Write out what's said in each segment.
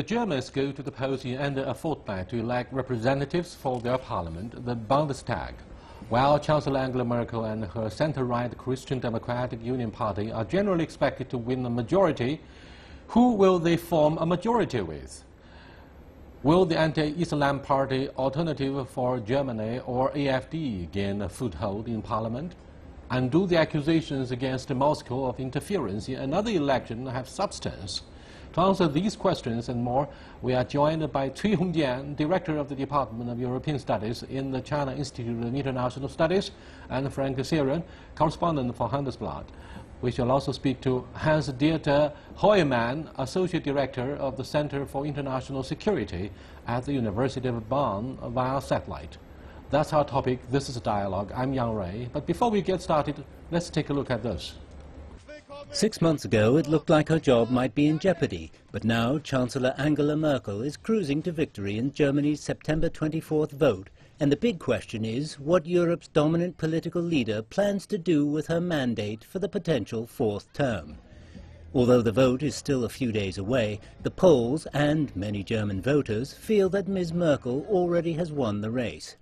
The Germans go to the polls in under a fortnight to elect representatives for their parliament, the Bundestag. While Chancellor Angela Merkel and her center-right Christian Democratic Union Party are generally expected to win a majority, who will they form a majority with? Will the anti-Islam party Alternative for Germany, or AfD, gain a foothold in parliament? And do the accusations against Moscow of interference in another election have substance? To answer these questions and more, we are joined by Cui Hongjian, Director of the Department of European Studies in the China Institute of International Studies, and Frank Siren, correspondent for Handelsblatt. We shall also speak to Hans-Dieter Heumann, Associate Director of the Center for International Security at the University of Bonn via satellite. That's our topic. This is a dialogue. I'm Yang Rui. But before we get started, let's take a look at this. 6 months ago, it looked like her job might be in jeopardy, but now Chancellor Angela Merkel is cruising to victory in Germany's September 24th vote, and the big question is what Europe's dominant political leader plans to do with her mandate for the potential fourth term. Although the vote is still a few days away, the polls and many German voters feel that Ms. Merkel already has won the race.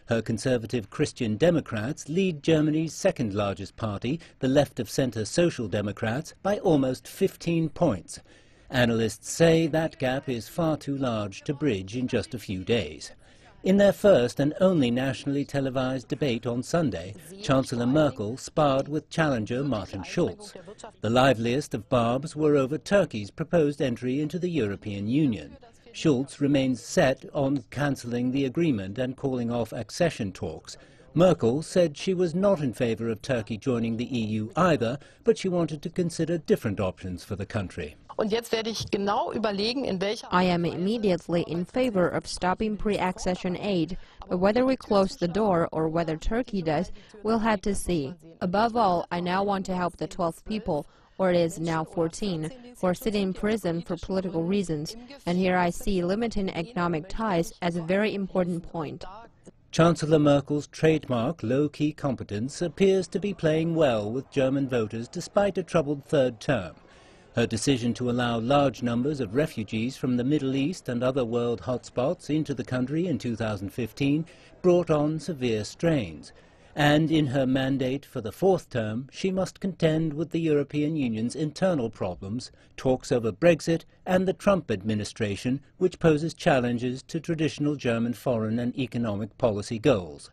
Her conservative Christian Democrats lead Germany's second largest party, the left-of-centre Social Democrats, by almost 15 points. Analysts say that gap is far too large to bridge in just a few days. In their first and only nationally televised debate on Sunday, Chancellor Merkel sparred with challenger Martin Schulz. The liveliest of barbs were over Turkey's proposed entry into the European Union. Schulz remains set on cancelling the agreement and calling off accession talks. Merkel said she was not in favour of Turkey joining the EU either, but she wanted to consider different options for the country. I am immediately in favour of stopping pre-accession aid, but whether we close the door or whether Turkey does, we'll have to see. Above all, I now want to help the 12 people, or it is now 14, who are sitting in prison for political reasons, and here I see limiting economic ties as a very important point. Chancellor Merkel's trademark low-key competence appears to be playing well with German voters despite a troubled third term. Her decision to allow large numbers of refugees from the Middle East and other world hotspots into the country in 2015 brought on severe strains. And in her mandate for the fourth term, she must contend with the European Union's internal problems, talks over Brexit and the Trump administration, which poses challenges to traditional German foreign and economic policy goals.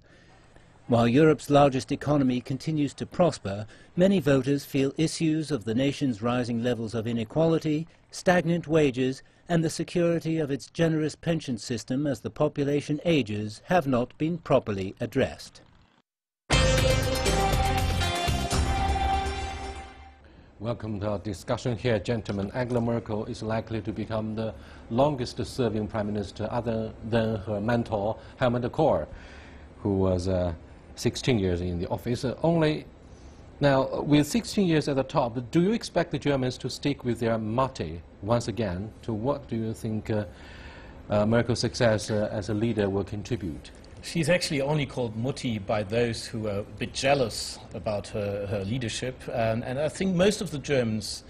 While Europe's largest economy continues to prosper, many voters feel issues of the nation's rising levels of inequality, stagnant wages, and the security of its generous pension system as the population ages have not been properly addressed. Welcome to our discussion here, gentlemen. Angela Merkel is likely to become the longest-serving prime minister other than her mentor, Helmut Kohl, who was 16 years in the office. Now, with 16 years at the top, do you expect the Germans to stick with their motto once again? To what do you think Merkel's success as a leader will contribute? She's actually only called Mutti by those who are a bit jealous about her leadership. And I think most of the Germans,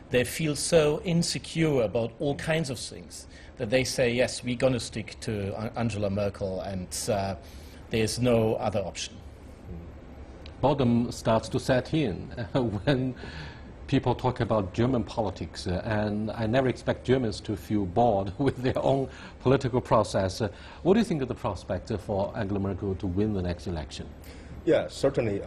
they feel so insecure about all kinds of things that they say, yes, we're going to stick to Angela Merkel and there's no other option. Boredom starts to set in when people talk about German politics, and I never expect Germans to feel bored with their own political process. What do you think of the prospect for Angela Merkel to win the next election? Yeah, certainly.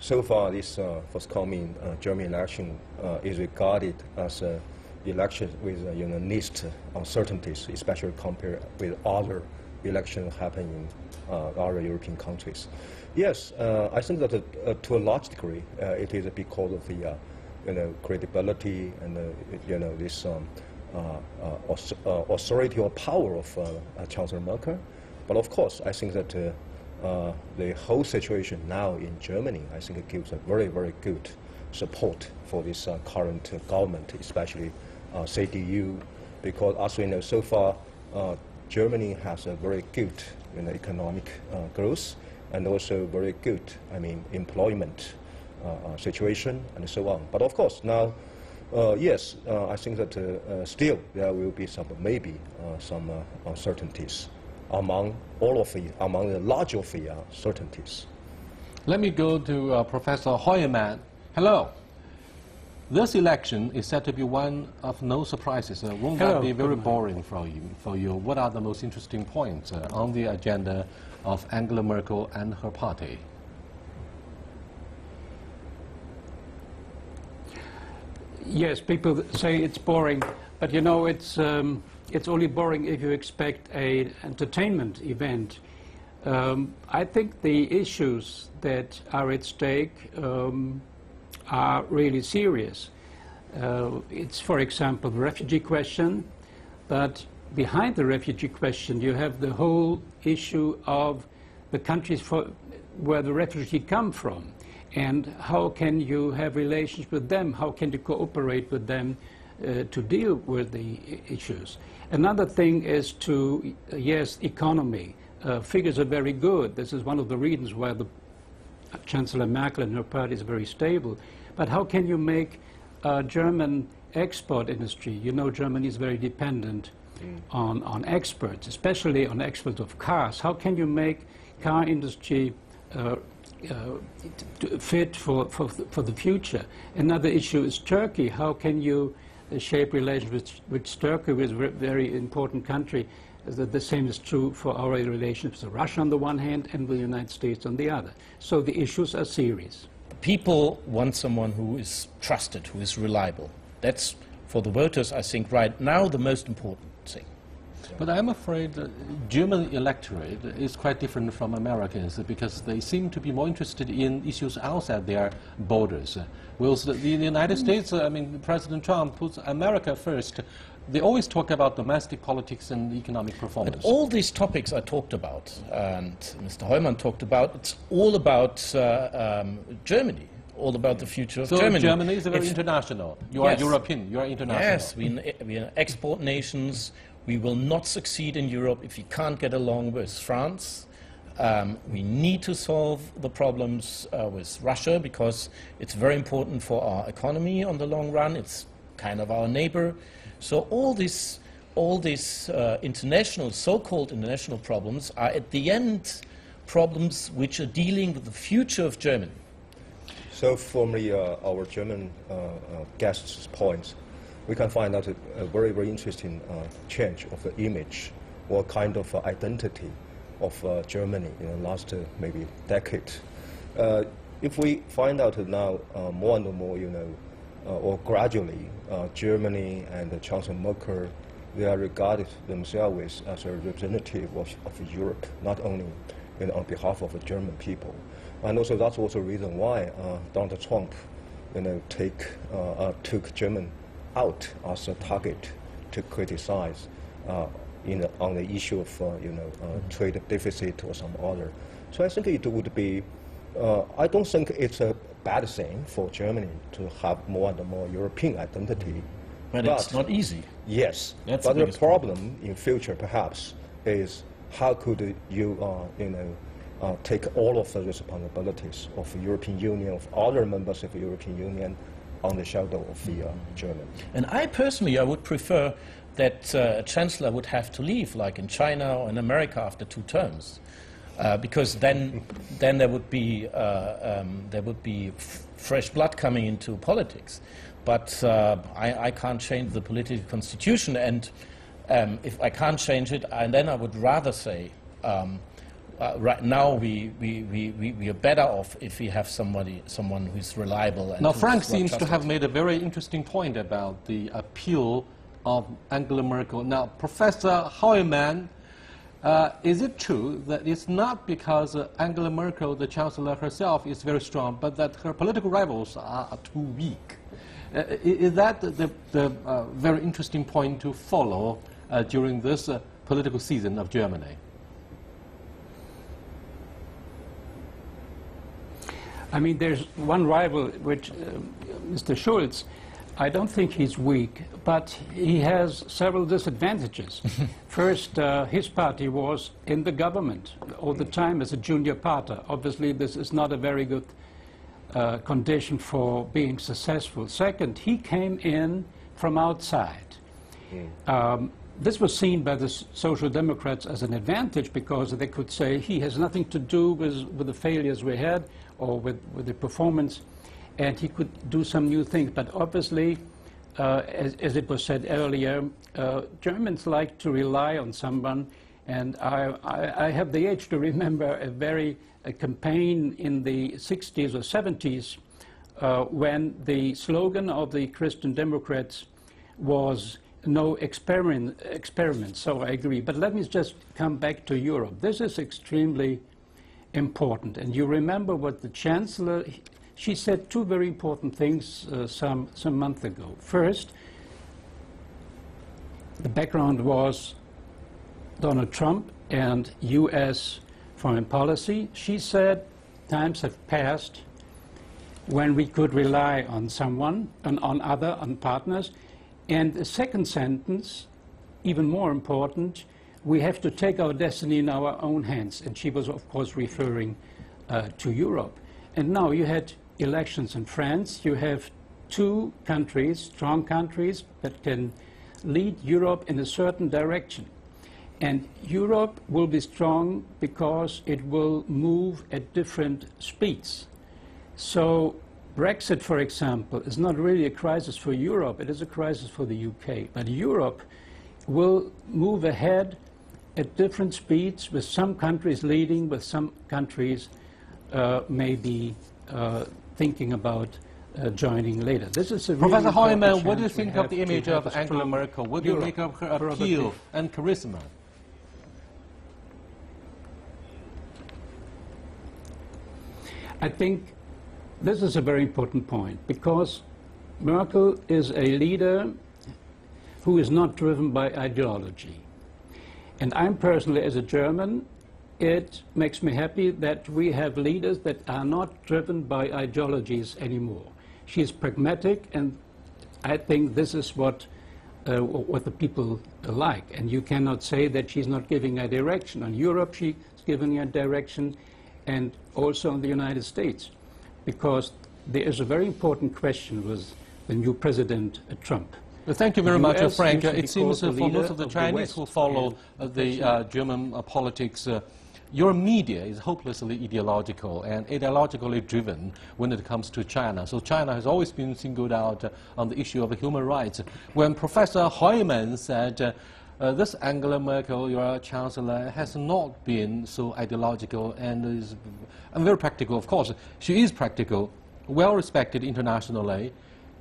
So far, this forthcoming German election is regarded as an election with least uncertainties, especially compared with other elections happening in other European countries. Yes, I think that to a large degree, it is because of the credibility and this authority or power of Chancellor Merkel. But of course, I think that the whole situation now in Germany, I think it gives a very, very good support for this current government, especially CDU, because as we know, so far Germany has a very good economic growth and also very good, employment situation and so on. But of course, now Yes, I think that still there will be some, maybe some uncertainties among the large of the certainties. Let me go to Professor Heumann. Hello. This election is said to be one of no surprises. Won't that be very boring for you? What are the most interesting points on the agenda of Angela Merkel and her party? Yes, people say it's boring, but you know it's only boring if you expect an entertainment event. I think the issues that are at stake are really serious. It's, for example, the refugee question, but behind the refugee question you have the whole issue of the countries where the refugees come from, and how can you have relations with them, how can you cooperate with them to deal with the issues. Another thing is yes, economy. Figures are very good. This is one of the reasons why the Chancellor Merkel and her party is very stable. But how can you make German export industry? You know, Germany is very dependent on exports, especially on exports of cars. How can you make car industry fit for the future? Another issue is Turkey. How can you shape relations with Turkey, which is a very important country? The same is true for our relations with Russia on the one hand and with the United States on the other. So the issues are serious. People want someone who is trusted, who is reliable. That's, for the voters, I think, right now the most important thing. But I'm afraid the German electorate is quite different from Americans because they seem to be more interested in issues outside their borders. Whilst the United States, I mean, President Trump puts America first. They always talk about domestic politics and economic performance. But all these topics I talked about, and Mr. Heumann talked about, it's all about Germany, all about the future of Germany. So Germany is very international. You are European, you are international. Yes, we are export nations. We will not succeed in Europe if we can't get along with France. We need to solve the problems with Russia because it's very important for our economy on the long run. It's kind of our neighbor. So all these international, so-called international problems are at the end problems which are dealing with the future of Germany. So from our German guests' points, we can find out a very, very interesting change of the image or kind of identity of Germany in the last maybe decade. If we find out now more and more, you know, or gradually, Germany and Chancellor Merkel, they are regarded themselves as a representative of Europe, not only on behalf of the German people. And also that's also the reason why Donald Trump, you know, took Germany out as a target to criticize on the issue of trade deficit or some other. So I think it would be. I don't think it's a bad thing for Germany to have more and more European identity. But it's not easy. Yes, that's but the problem in future perhaps is how could you take all of the responsibilities of the European Union, of other members of the European Union, on the shoulder of the German. And I personally, I would prefer that a chancellor would have to leave, like in China or in America, after 2 terms, because then there would be fresh blood coming into politics. But I can't change the political constitution, and if I can't change it, then I would rather say. Right now, we are better off if we have someone who's reliable. And now, Frank seems to have made a very interesting point about the appeal of Angela Merkel. Now, Professor Heumann, is it true that it's not because Angela Merkel, the Chancellor herself, is very strong, but that her political rivals are too weak? Is that the very interesting point to follow during this political season of Germany? I mean, there's one rival, which Mr. Schulz, I don't think he's weak, but he has several disadvantages. First, his party was in the government all the time as a junior partner. Obviously, this is not a very good condition for being successful. Second, he came in from outside. This was seen by the Social Democrats as an advantage because they could say he has nothing to do with the failures we had or with the performance, and he could do some new things. But obviously, as it was said earlier, Germans like to rely on someone, and I have the age to remember a campaign in the 60s or 70s when the slogan of the Christian Democrats was no experiment, so I agree. But let me just come back to Europe. This is extremely important, and you remember what the Chancellor, she said two very important things some month ago. First, the background was Donald Trump and U.S. foreign policy. She said times have passed when we could rely on someone, on partners. And the second sentence, even more important, we have to take our destiny in our own hands. And she was, of course, referring to Europe. And now you had elections in France. You have two countries, strong countries, that can lead Europe in a certain direction. And Europe will be strong because it will move at different speeds. So Brexit, for example, is not really a crisis for Europe, it is a crisis for the UK. But Europe will move ahead at different speeds, with some countries leading, with some countries maybe thinking about joining later. This is a Professor really Heumann, what do you think of the image of Angela Merkel? What do you make of her appeal and charisma? I think this is a very important point, because Merkel is a leader who is not driven by ideology. And I'm personally, as a German, it makes me happy that we have leaders that are not driven by ideologies anymore. She is pragmatic, and I think this is what the people like. And you cannot say that she's not giving a direction. On Europe, she's giving a direction, and also on the United States, because there is a very important question with the new President Trump. Well, thank you very much, Frank. It seems for most of the Chinese who follow the German politics, your media is hopelessly ideological and ideologically driven when it comes to China. So China has always been singled out on the issue of human rights. When Professor Heumann said, this Angela Merkel, your Chancellor, has not been so ideological and is very practical. Of course, she is practical, well respected internationally.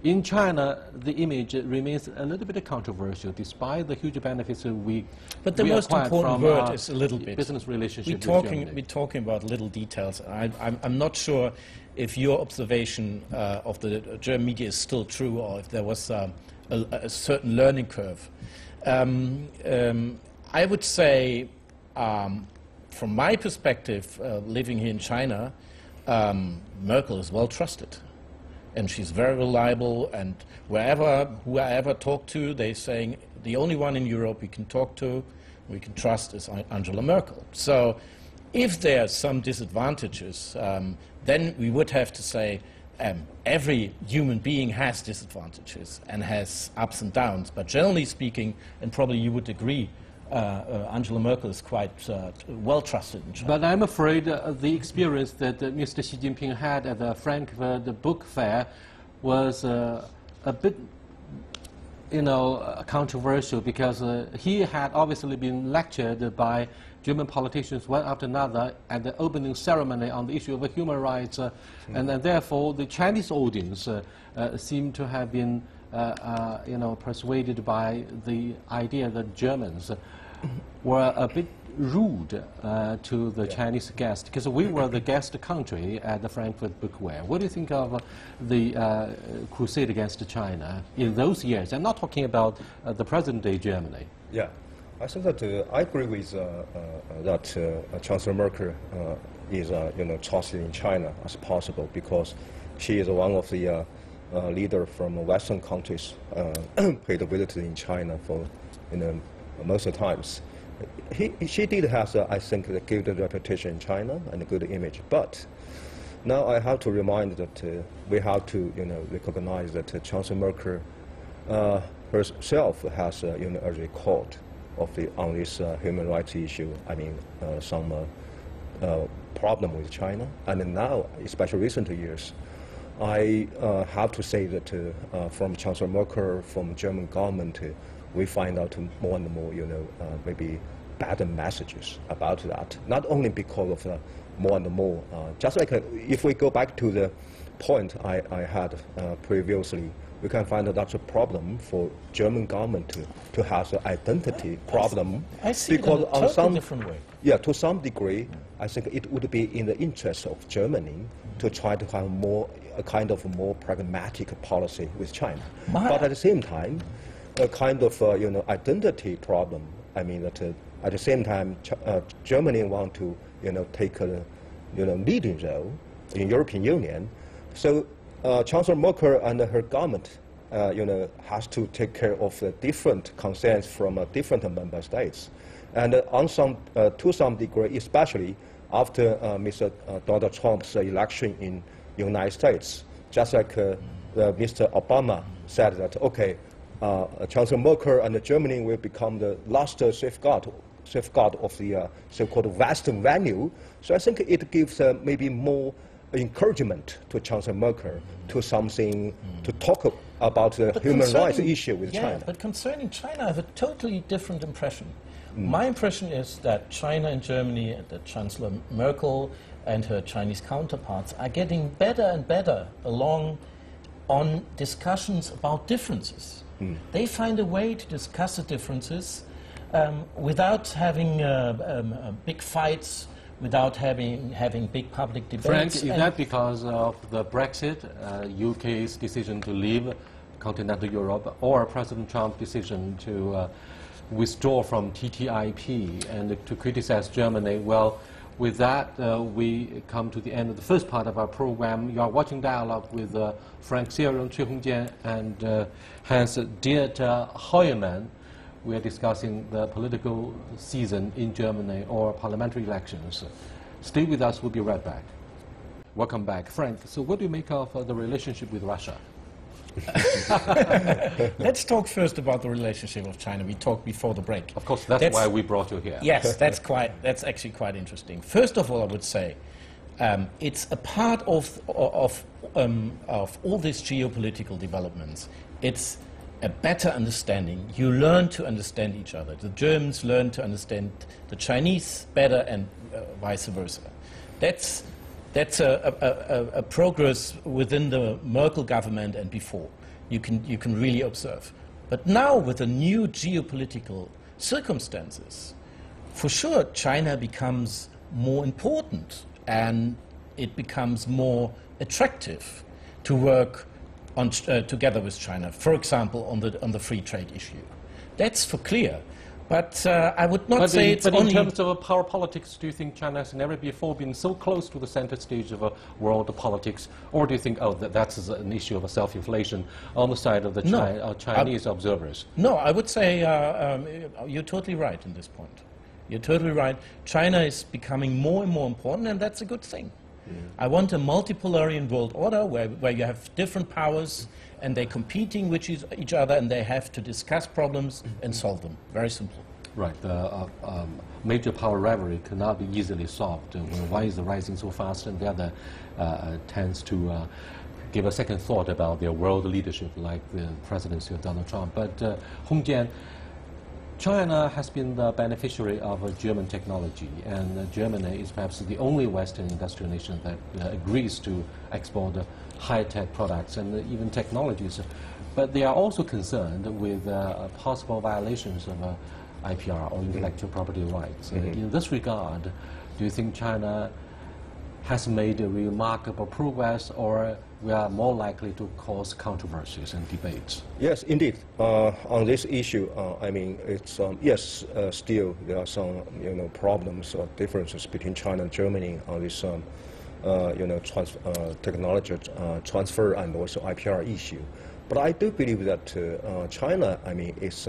In China, the image remains a little bit controversial, despite the huge benefits But the most important word is a little bit. Business relationship. We're talking about little details. I'm not sure if your observation of the German media is still true, or if there was a certain learning curve. I would say, from my perspective, living here in China, Merkel is well trusted. And she's very reliable, and who I ever talk to, they're saying the only one in Europe we can talk to, we can trust, is Angela Merkel. So if there are some disadvantages, then we would have to say every human being has disadvantages and has ups and downs. But generally speaking, and probably you would agree, Angela Merkel is quite well trusted in China. But I'm afraid the experience that Mr. Xi Jinping had at the Frankfurt Book Fair was a bit, controversial, because he had obviously been lectured by German politicians one after another at the opening ceremony on the issue of human rights, and therefore the Chinese audience seemed to have been persuaded by the idea that Germans were a bit rude to the Chinese guests, because we were the guest country at the Frankfurt Book Fair. What do you think of the crusade against China in those years? I'm not talking about the present-day Germany. Yeah, I think that I agree with that Chancellor Merkel is trusted in China as possible, because she is one of the leader from Western countries paid a visit in China for most of the times. She did have, I think, a good reputation in China and a good image. But Now I have to remind that we have to, recognize that Chancellor Merkel herself has, a record of on this human rights issue. I mean, some problem with China, and now, especially recent years, I have to say that from Chancellor Merkel, from German government, we find out more and more, maybe bad messages about that. Not only because of more and more, just like if we go back to the point I had previously, we can find that that's a problem for German government to have an identity problem. I see because it in a totally different way. Yeah, to some degree, I think it would be in the interest of Germany to try to have a kind of more pragmatic policy with China. But at the same time, a kind of identity problem. I mean that at the same time, Germany want to take a leading role in European Union. So Chancellor Merkel and her government, has to take care of the different concerns from different member states, and to some degree, especially after Mr. Donald Trump's election in the United States, just like Mr. Obama said that Chancellor Merkel and Germany will become the last safeguard of the so-called Western value. So I think it gives maybe more encouragement to Chancellor Merkel to something to talk about the human rights issue with China. But concerning China, I have a totally different impression. My impression is that China and Germany, that Chancellor Merkel and her Chinese counterparts are getting better and better along on discussions about differences. They find a way to discuss the differences without having big fights, without having big public debates. Frank, is that because of the Brexit, UK's decision to leave continental Europe, or President Trump's decision to withdraw from TTIP and to criticize Germany? Well, with that, we come to the end of the first part of our program. You are watching Dialogue with Frank Serum, Cui Hongjian, and Hans-Dieter Heuermann. We are discussing the political season in Germany or parliamentary elections. Stay with us, we'll be right back. Welcome back. Frank, so what do you make of the relationship with Russia? Let's talk first about the relationship of China. We talked before the break. Of course, that's why we brought you here. Yes, that's actually quite interesting. First of all, I would say it's a part of all these geopolitical developments. It's a better understanding. You learn to understand each other. The Germans learn to understand the Chinese better, and vice versa. That's a progress within the Merkel government and before. You can really observe. But now, with the new geopolitical circumstances, for sure China becomes more important, and it becomes more attractive to work on, together with China, for example, on the free trade issue. That's for clear. But I would not say it's only... But in terms of power politics, do you think China has never before been so close to the center stage of world politics? Or do you think, that's an issue of self-inflation on the side of the Chinese observers? No, I would say you're totally right in this point. You're totally right. China is becoming more and more important, and that's a good thing. I want a multipolarian world order where you have different powers and they're competing with each other, and they have to discuss problems and solve them. Very simple. Right. Major power rivalry cannot be easily solved when one is rising so fast and the other tends to give a second thought about their world leadership, like the presidency of Donald Trump. But Hongjian, China has been the beneficiary of German technology, and Germany is perhaps the only Western industrial nation that agrees to export high-tech products and even technologies. But they are also concerned with possible violations of IPR, or intellectual property rights. In this regard, do you think China has made a remarkable progress, or we are more likely to cause controversies and debates? Yes, indeed. On this issue, I mean, it's yes, still there are some problems or differences between China and Germany on this technology transfer and also IPR issue. But I do believe that China, I mean, is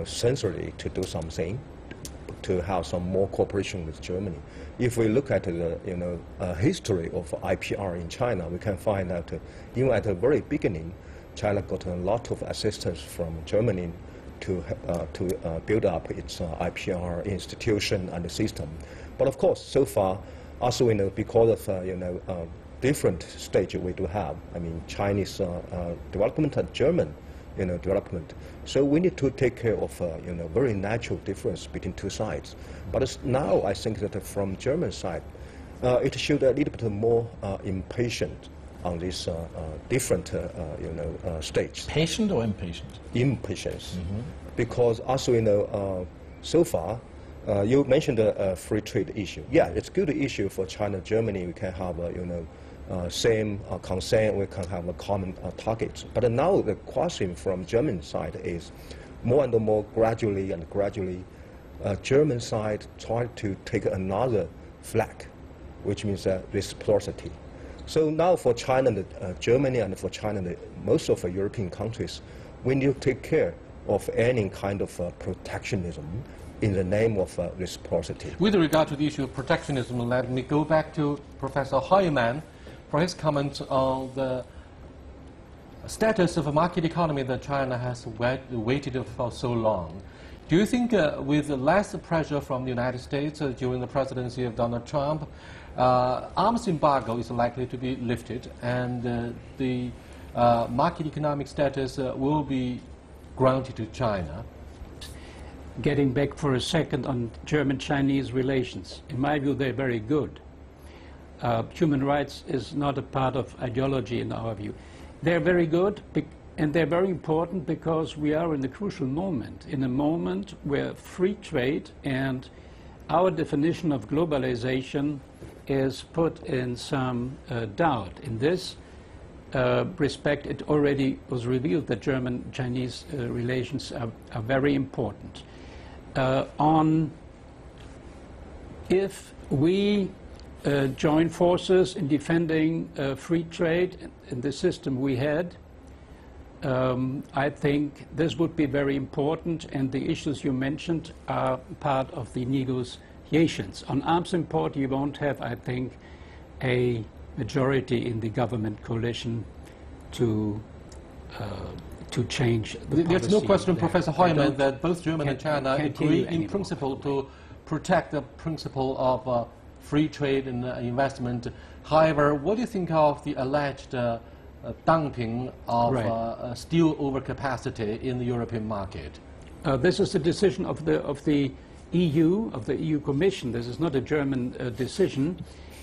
sincerely to do something, to have some more cooperation with Germany. If we look at the history of IPR in China, we can find that even at the very beginning, China got a lot of assistance from Germany to build up its IPR institution and the system. But of course, so far, also because of different stage we do have. I mean, Chinese development and German development. So we need to take care of very natural difference between two sides. But now I think that from German side, it should a little bit more impatient on this different stage. Patient or impatient? Impatience, because also so far. You mentioned the free trade issue. Yeah, it's a good issue for China, Germany. We can have same concern. We can have a common targets. But now the question from German side is more and more gradually, German side try to take another flag, which means reciprocity. So now for China, Germany, and for China, most of the European countries, we need to take care of any kind of protectionism in the name of reciprocity. With regard to the issue of protectionism, let me go back to Professor Heumann for his comments on the status of a market economy that China has waited for so long. Do you think with less pressure from the United States during the presidency of Donald Trump, arms embargo is likely to be lifted and the market economic status will be granted to China? Getting back for a second on German-Chinese relations, in my view, they're very good. Human rights is not a part of ideology in our view. They're very good, and they're very important because we are in a crucial moment, in a moment where free trade and our definition of globalization is put in some doubt. In this respect, it already was revealed that German-Chinese relations are very important. If we join forces in defending free trade in the system we had, I think this would be very important, and the issues you mentioned are part of the negotiations. On arms import, you won't have, I think, a majority in the government coalition to change the policy. There's no question, Professor Heumann, that both Germany and China agree in anymore. principle to protect the principle of free trade and investment. However, what do you think of the alleged dumping of steel overcapacity in the European market? This is the decision of the EU Commission. This is not a German decision.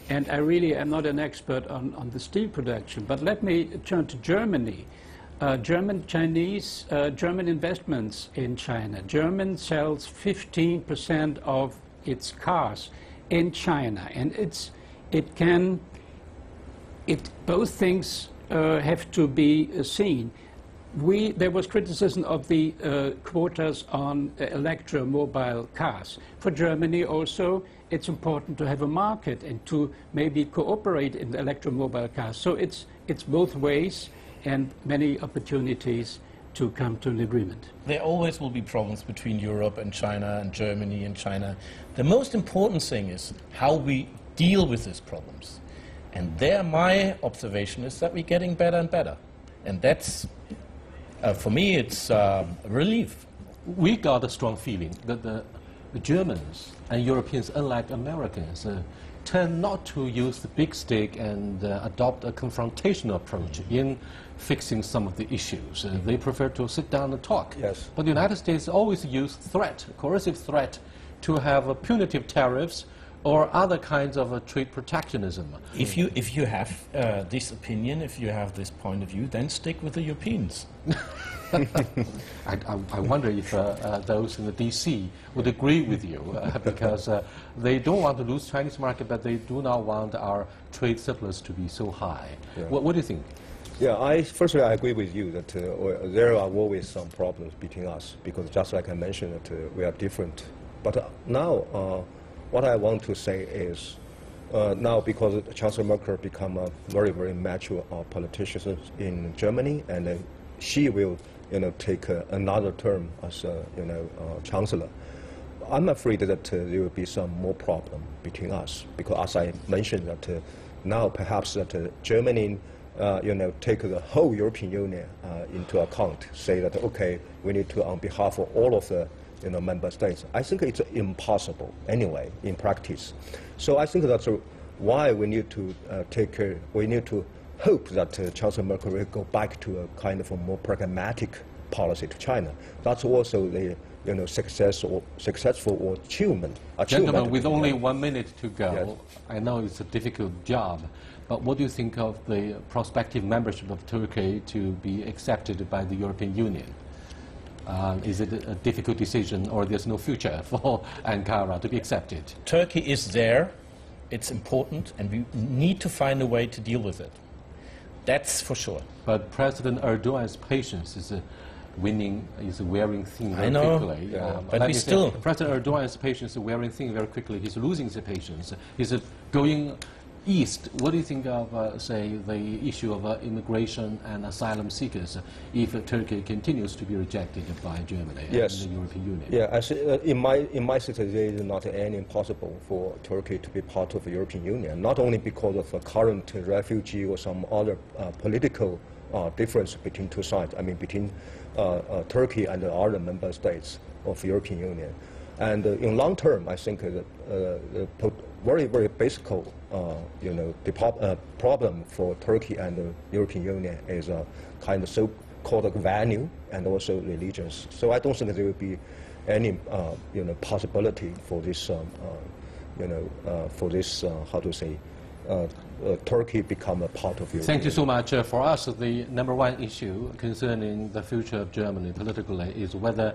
And I really am not an expert on the steel production. But let me turn to Germany. German investments in China. German sells 15% of its cars in China, and both things have to be seen. There was criticism of the quotas on electromobile cars. For Germany also, it's important to have a market and to maybe cooperate in the electromobile cars. So it's both ways and many opportunities to come to an agreement. There always will be problems between Europe and China and Germany and China. The most important thing is how we deal with these problems. And there my observation is that we're getting better and better. And that's, for me, it's a relief. We got a strong feeling that the Germans and Europeans, unlike Americans, tend not to use the big stick and adopt a confrontational approach in fixing some of the issues. They prefer to sit down and talk. Yes. But the United States always use threat, coercive threat, to have punitive tariffs or other kinds of trade protectionism. If you have this opinion, if you have this point of view, then stick with the Europeans. I wonder if those in the DC would agree with you, because they don't want to lose Chinese market, but they do not want our trade surplus to be so high. Yeah. What do you think? Yeah, firstly, I agree with you that there are always some problems between us, because just like I mentioned, that we are different. But now, what I want to say is, now because Chancellor Merkel become a very, very mature politician in Germany, and she will, take another term as Chancellor. I'm afraid that there will be some more problem between us, because as I mentioned that now perhaps that Germany, take the whole European Union into account, say that okay, we need to, on behalf of all of the member states. I think it's impossible anyway in practice. So I think that's why we need to we need to hope that Chancellor Merkel will go back to a kind of a more pragmatic policy to China. That's also the successful achievement. Gentlemen, with only 1 minute to go, yes. I know it's a difficult job, but what do you think of the prospective membership of Turkey to be accepted by the European Union? Is it a difficult decision, or there's no future for Ankara to be accepted? Turkey is there, it's important, and we need to find a way to deal with it. That's for sure. But President Erdogan's patience is wearing thin very quickly. But we still... President Erdogan's patience is wearing thin very quickly. He's losing his patience. He's going east. What do you think of, say, the issue of immigration and asylum seekers if Turkey continues to be rejected by Germany and the European Union? Yeah, in my city, there is not any impossible for Turkey to be part of the European Union, not only because of the current refugee or some other political difference between two sides, I mean between Turkey and the other member states of the European Union. And in long term, I think that the very, very basic problem for Turkey and the European Union is a kind of so-called value and also religions. So I don't think there will be any possibility for this how to say Turkey become a part of Europe. Thank you so much. For us, the #1 issue concerning the future of Germany politically is whether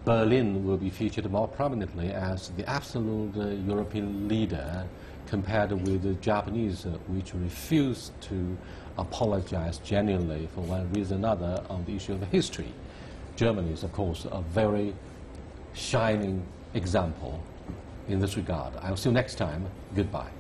Berlin will be featured more prominently as the absolute European leader compared with the Japanese, which refused to apologize genuinely for one reason or another on the issue of history. Germany is, of course, a very shining example in this regard. I'll see you next time. Goodbye.